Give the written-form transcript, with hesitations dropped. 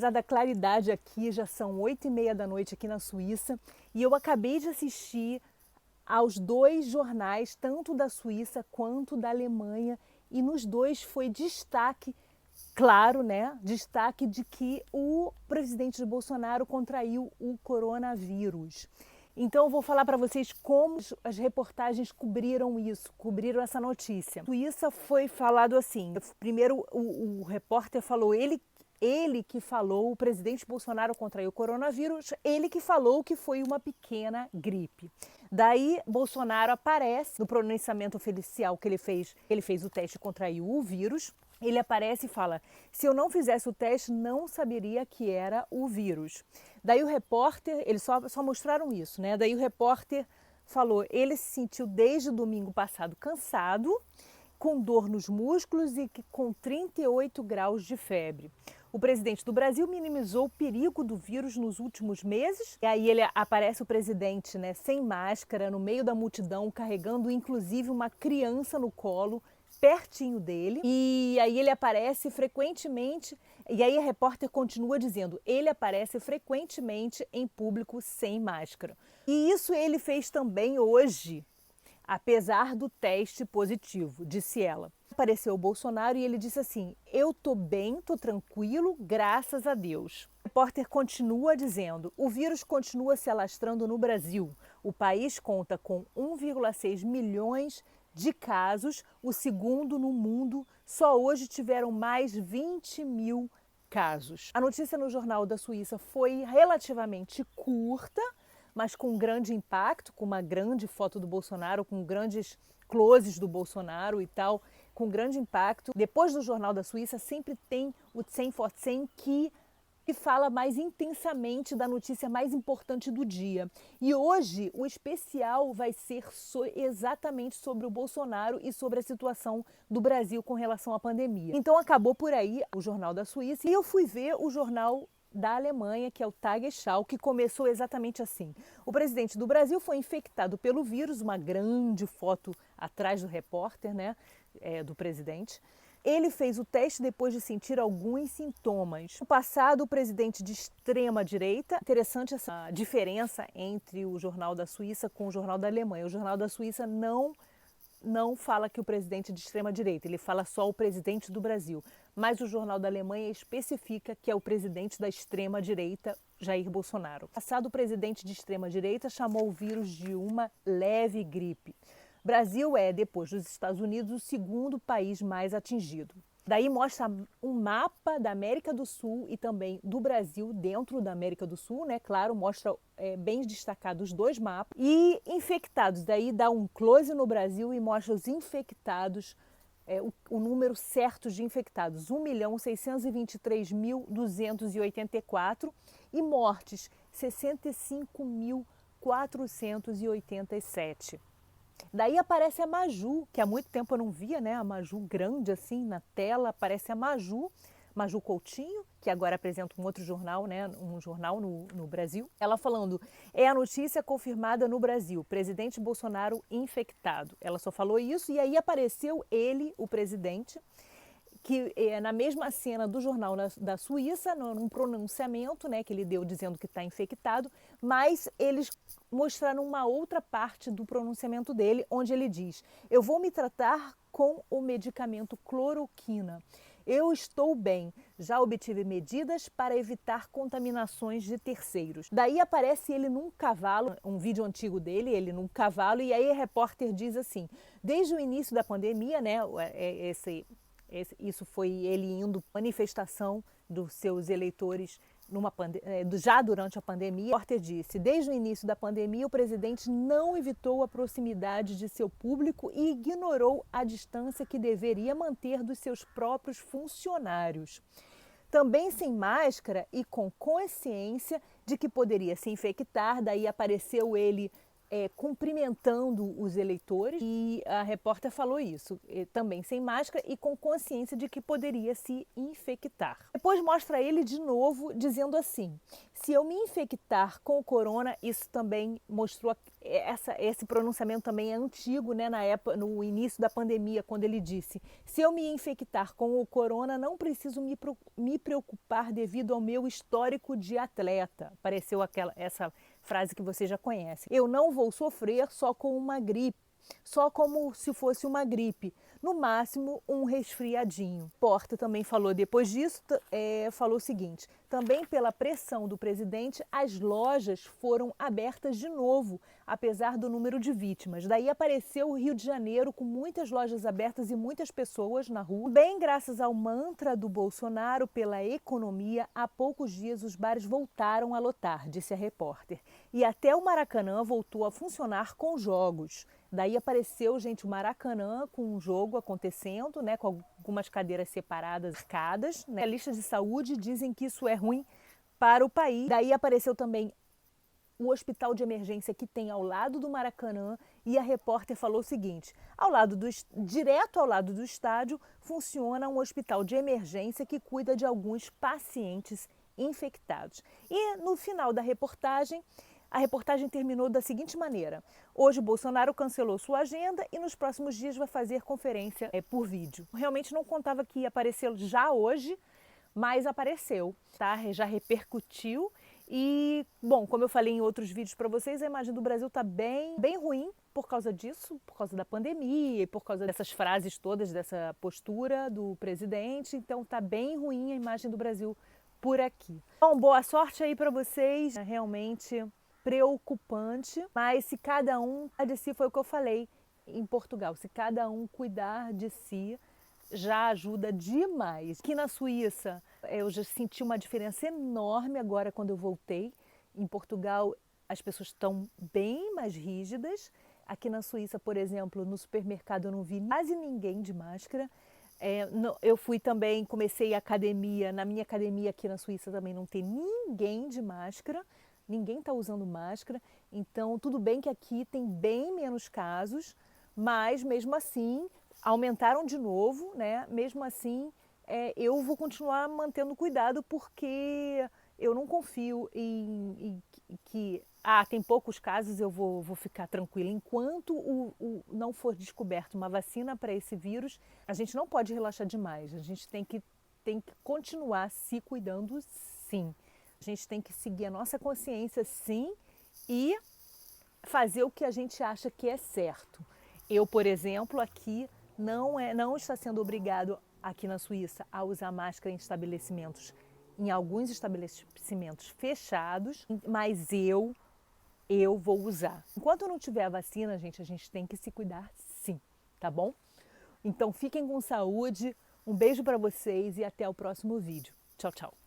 apesar da claridade aqui, já são 8h30 da noite aqui na Suíça e eu acabei de assistir aos dois jornais, tanto da Suíça quanto da Alemanha, e nos dois foi destaque, claro, né? Destaque de que o presidente Bolsonaro contraiu o coronavírus. Então eu vou falar para vocês como as reportagens cobriram isso, cobriram essa notícia. Na Suíça foi falado assim, primeiro o repórter falou, ele que falou, o presidente Bolsonaro contraiu o coronavírus, ele que falou que foi uma pequena gripe. Daí, Bolsonaro aparece no pronunciamento oficial que ele fez o teste e contraiu o vírus. Ele aparece e fala, se eu não fizesse o teste, não saberia que era o vírus. Daí o repórter, eles só mostraram isso, né? Daí o repórter falou, ele se sentiu desde o domingo passado cansado, com dor nos músculos e com 38 graus de febre. O presidente do Brasil minimizou o perigo do vírus nos últimos meses. E aí aparece o presidente, né, sem máscara, no meio da multidão, carregando inclusive uma criança no colo, pertinho dele. E aí ele aparece frequentemente, e aí a repórter continua dizendo, ele aparece frequentemente em público sem máscara. E isso ele fez também hoje, apesar do teste positivo, disse ela. Apareceu o Bolsonaro e ele disse assim, eu tô bem, tô tranquilo, graças a Deus. O repórter continua dizendo, o vírus continua se alastrando no Brasil. O país conta com 1,6 milhões de casos, o segundo no mundo. Só hoje tiveram mais 20 mil casos. A notícia no Jornal da Suíça foi relativamente curta, mas com grande impacto, com uma grande foto do Bolsonaro, com grandes closes do Bolsonaro e tal, com grande impacto. Depois do Jornal da Suíça sempre tem o 100 for 100 que fala mais intensamente da notícia mais importante do dia. E hoje o especial vai ser exatamente sobre o Bolsonaro e sobre a situação do Brasil com relação à pandemia. Então acabou por aí o Jornal da Suíça e eu fui ver o jornal da Alemanha, que é o Tagesschau, que começou exatamente assim. O presidente do Brasil foi infectado pelo vírus, uma grande foto atrás do repórter, né, do presidente. Ele fez o teste depois de sentir alguns sintomas. No passado, o presidente de extrema-direita, interessante essa diferença entre o Jornal da Suíça com o Jornal da Alemanha. O Jornal da Suíça não fala que o presidente é de extrema-direita, ele fala só o presidente do Brasil. Mas o Jornal da Alemanha especifica que é o presidente da extrema-direita, Jair Bolsonaro. No passado, o presidente de extrema-direita chamou o vírus de uma leve gripe. Brasil é, depois dos Estados Unidos, o segundo país mais atingido. Daí mostra um mapa da América do Sul e também do Brasil dentro da América do Sul, né? Claro, mostra bem destacados os dois mapas. E infectados, daí dá um close no Brasil e mostra os infectados, o número certo de infectados, 1.623.284 e mortes, 65.487. Daí aparece a Maju, que há muito tempo eu não via, né? A Maju grande assim na tela, aparece a Maju Coutinho, que agora apresenta um outro jornal, né? Um jornal no Brasil. Ela falando, é a notícia confirmada no Brasil, presidente Bolsonaro infectado. Ela só falou isso e aí apareceu ele, o presidente, que na mesma cena do Jornal da Suíça, num pronunciamento, né, que ele deu dizendo que está infectado, mas eles mostraram uma outra parte do pronunciamento dele, onde ele diz, eu vou me tratar com o medicamento cloroquina. Eu estou bem, já obtive medidas para evitar contaminações de terceiros. Daí aparece ele num cavalo, um vídeo antigo dele, ele num cavalo, e aí o repórter diz assim, desde o início da pandemia, né, isso foi ele indo manifestação dos seus eleitores já durante a pandemia. O repórter disse, desde o início da pandemia, o presidente não evitou a proximidade de seu público e ignorou a distância que deveria manter dos seus próprios funcionários. Também sem máscara e com consciência de que poderia se infectar, daí apareceu ele cumprimentando os eleitores e a repórter falou isso, também sem máscara e com consciência de que poderia se infectar. Depois mostra ele de novo dizendo assim, se eu me infectar com o corona, isso também mostrou esse pronunciamento também é antigo, né, na época, no início da pandemia, quando ele disse: se eu me infectar com o corona, não preciso me preocupar devido ao meu histórico de atleta. Apareceu essa frase que você já conhece. Eu não vou sofrer só com uma gripe, só como se fosse uma gripe, no máximo um resfriadinho. Porta também falou depois disso, falou o seguinte: também pela pressão do presidente, as lojas foram abertas de novo, apesar do número de vítimas. Daí apareceu o Rio de Janeiro com muitas lojas abertas e muitas pessoas na rua. Bem graças ao mantra do Bolsonaro pela economia, há poucos dias os bares voltaram a lotar, disse a repórter. E até o Maracanã voltou a funcionar com jogos. Daí apareceu, gente, o Maracanã com um jogo acontecendo, né, com algumas cadeiras separadas, marcadas, né? A lista de saúde dizem que isso é ruim para o país. Daí apareceu também o hospital de emergência que tem ao lado do Maracanã e a repórter falou o seguinte: direto ao lado do estádio funciona um hospital de emergência que cuida de alguns pacientes infectados. E no final da reportagem, a reportagem terminou da seguinte maneira: hoje Bolsonaro cancelou sua agenda e nos próximos dias vai fazer conferência por vídeo. Realmente não contava que ia aparecer já hoje, mas apareceu, tá? Já repercutiu. E, bom, como eu falei em outros vídeos para vocês, a imagem do Brasil está bem ruim por causa disso, por causa da pandemia e por causa dessas frases todas, dessa postura do presidente. Então está bem ruim a imagem do Brasil por aqui. Bom, boa sorte aí para vocês. É realmente preocupante, mas se cada um cuidar de si, foi o que eu falei em Portugal, se cada um cuidar de si, já ajuda demais. Aqui na Suíça, eu já senti uma diferença enorme agora quando eu voltei. Em Portugal, as pessoas estão bem mais rígidas. Aqui na Suíça, por exemplo, no supermercado eu não vi quase ninguém de máscara. Eu fui também, comecei a academia, na minha academia aqui na Suíça também não tem ninguém de máscara. Ninguém está usando máscara, então tudo bem que aqui tem bem menos casos, mas mesmo assim aumentaram de novo, né? Mesmo assim eu vou continuar mantendo cuidado porque eu não confio em que tem poucos casos, eu vou ficar tranquila. Enquanto não for descoberto uma vacina para esse vírus, a gente não pode relaxar demais, a gente tem que continuar se cuidando, sim. A gente tem que seguir a nossa consciência, sim, e fazer o que a gente acha que é certo. Eu, por exemplo, aqui não está sendo obrigado aqui na Suíça a usar máscara em alguns estabelecimentos fechados, mas eu vou usar. Enquanto não tiver a vacina, gente, a gente tem que se cuidar, sim, tá bom? Então fiquem com saúde, um beijo para vocês e até o próximo vídeo. Tchau, tchau.